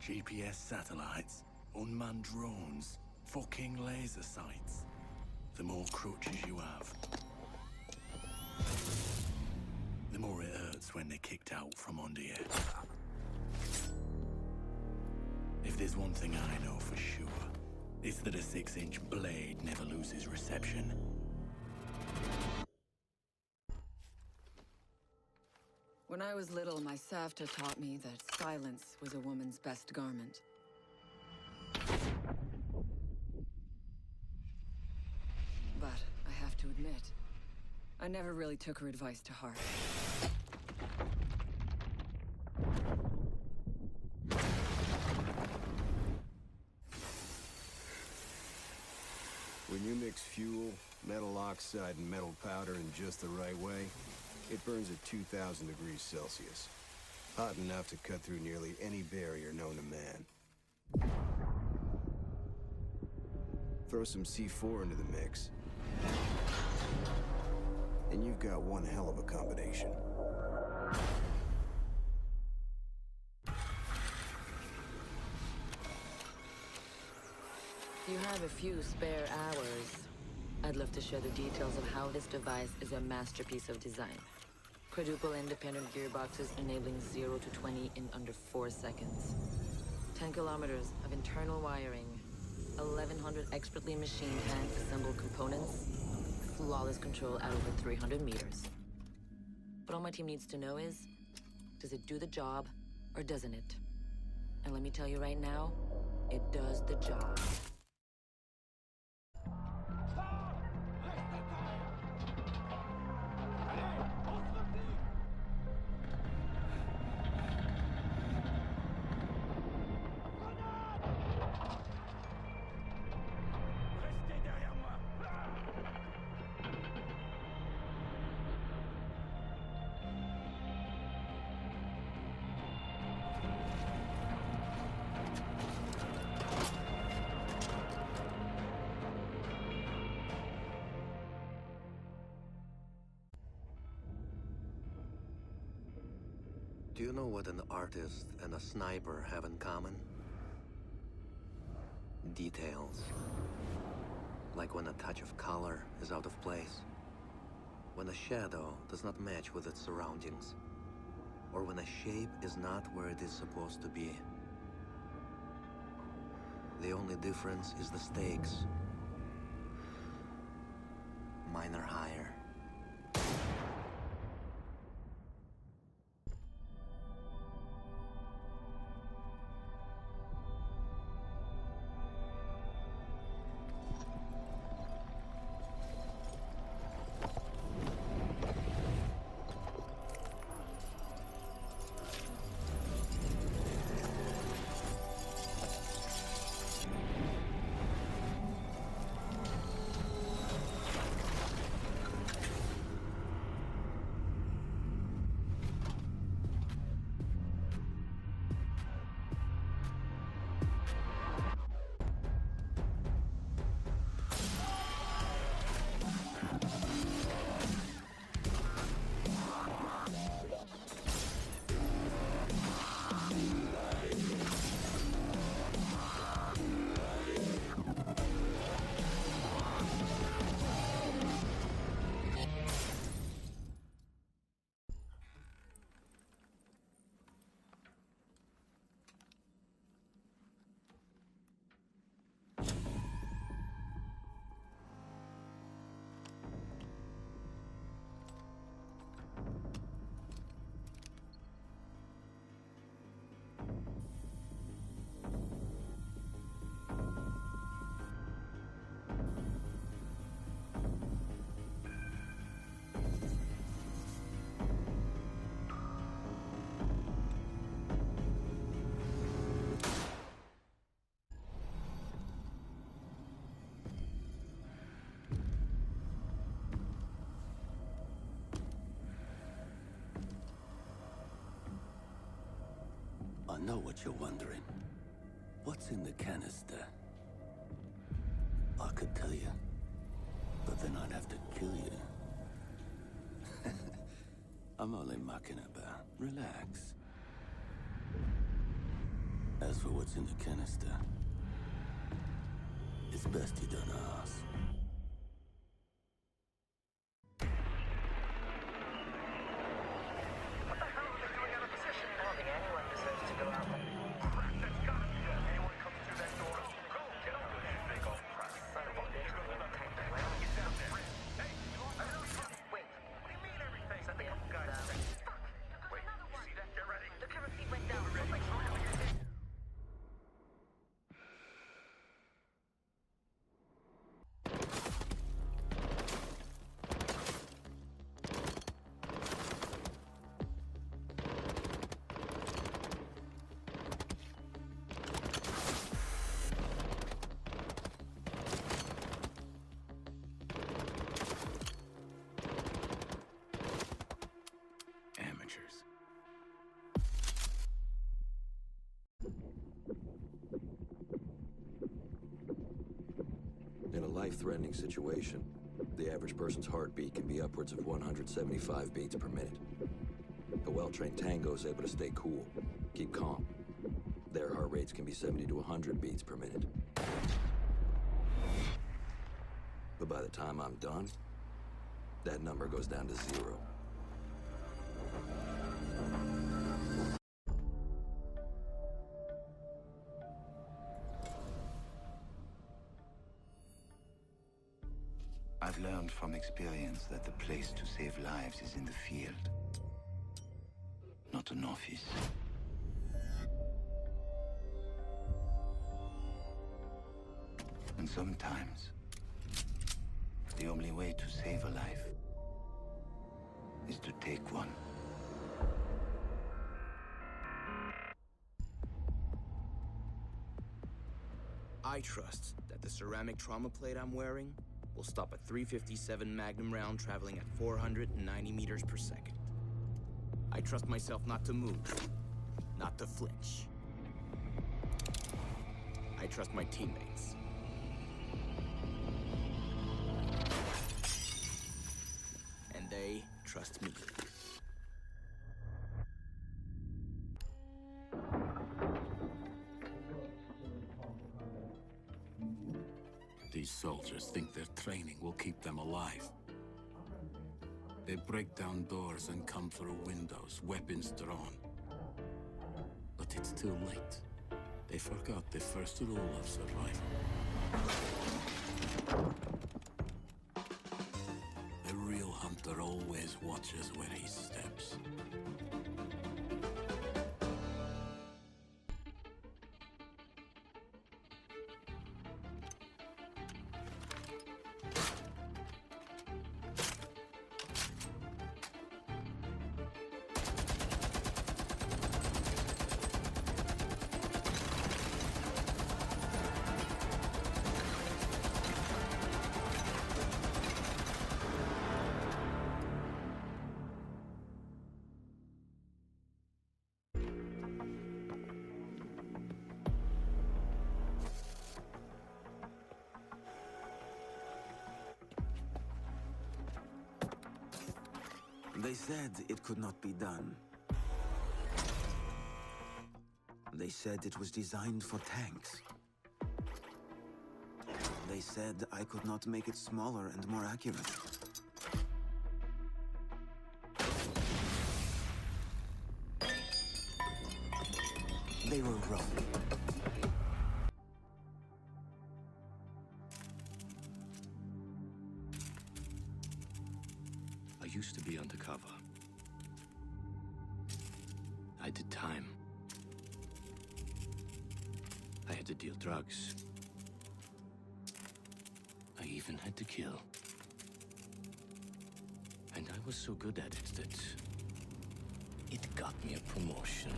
GPS satellites, unmanned drones, fucking laser sights. The more crutches you have, the more it hurts when they're kicked out from under you. If there's one thing I know for sure, it's that a 6-inch blade never loses reception. When I was little, my Savta taught me that silence was a woman's best garment. But I have to admit, I never really took her advice to heart. When you mix fuel, metal oxide, and metal powder in just the right way, it burns at 2,000 degrees Celsius. Hot enough to cut through nearly any barrier known to man. Throw some C4 into the mix, and you've got one hell of a combination. If you have a few spare hours, I'd love to share the details of how this device is a masterpiece of design. Quadruple independent gearboxes enabling 0 to 20 in under 4 seconds. 10 kilometers of internal wiring, 1,100 expertly machined hand-assembled components, flawless control at over 300 meters. But all my team needs to know is, does it do the job, or doesn't it? And let me tell you right now, it does the job. Do you know what an artist and a sniper have in common? Details. Like when a touch of color is out of place. When a shadow does not match with its surroundings. Or when a shape is not where it is supposed to be. The only difference is the stakes. Mine are higher. I know what you're wondering. What's in the canister? I could tell you, but then I'd have to kill you. I'm only mucking about. Relax. As for what's in the canister, it's best you don't ask. Amateurs. In a life-threatening situation, the average person's heartbeat can be upwards of 175 beats per minute. A well-trained tango is able to stay cool, keep calm. Their heart rates can be 70 to 100 beats per minute. But by the time I'm done, that number goes down to 0. I've learned from experience that the place to save lives is in the field, not an office. And sometimes, the only way to save a life is to take one. I trust that the ceramic trauma plate I'm wearing will stop a .357 Magnum round traveling at 490 meters per second. I trust myself not to move, not to flinch. I trust my teammates. And they trust me. These soldiers think their training will keep them alive. They break down doors and come through windows, weapons drawn. But it's too late. They forgot the first rule of survival. The real hunter always watches where he steps. They said it could not be done. They said it was designed for tanks. They said I could not make it smaller and more accurate. They were wrong. I used to be undercover. I did time. I had to deal drugs. I even had to kill. And I was so good at it that it got me a promotion.